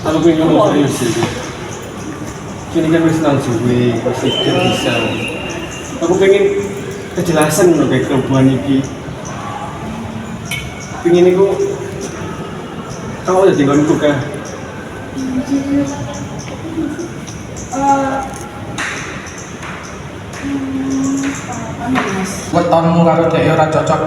Aku pengen ngomong serius sih. Kini kan wis nang suwe, wis pikir bisa. Aku pengen kejelasan loh kayak kebuan iki. Pengen iku kamu udah tinggal itu kah? Wetonmu karo dhek ora cocok.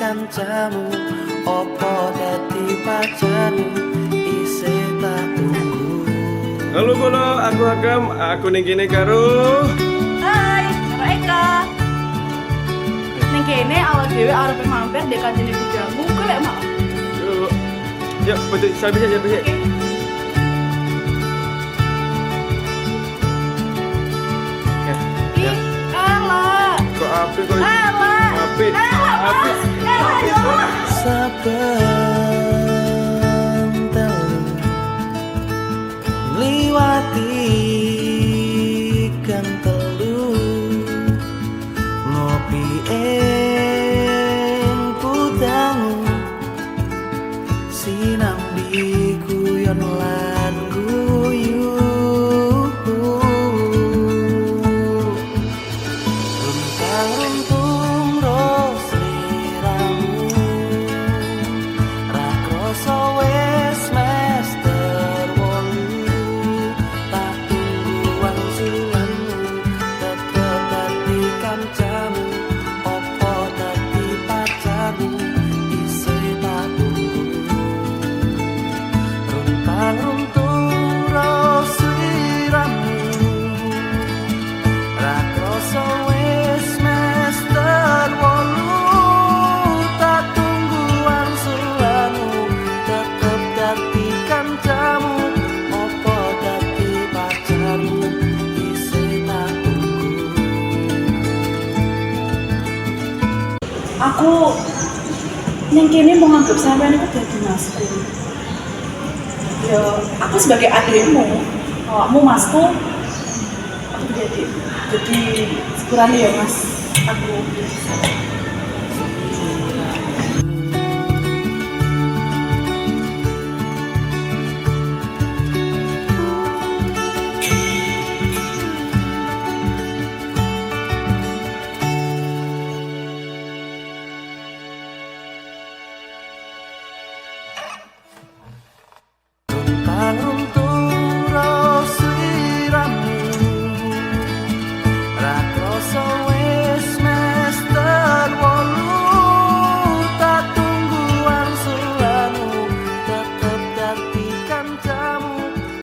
Kancamu opo dadi pacarmu isih tak tunggu. Halo kono, aku Agam, aku ning kene karo. Hai, karo Eka. Ning kene awak dhewe arep mampir dek kanjeng bujamu, kok lek mau. Yuk. Yuk, betul, saya bisa. Ih, kalah. Kok api kok? Kalah. Api. Saben telu liwati kan telu ngopi ing pudangu sinambi guyon lan guyu runtang-runtung ros liramu ra kroso wis mester wolu tak tunggu wangsulanmu tetep dadi kancamu opo dadi pacarmu isih tak tunggu runtang-runtung ros liramu ra kroso wis mester wolu tak tunggu wangsulanmu tetep dadi kancamu opo dadi pacarmu isih tak tunggu. Aku ning kene mau nganggep sampean iku dadi masku. Ya, aku sebagai adikmu, awakmu masku. Aku jadi sepurane ya Mas. Aku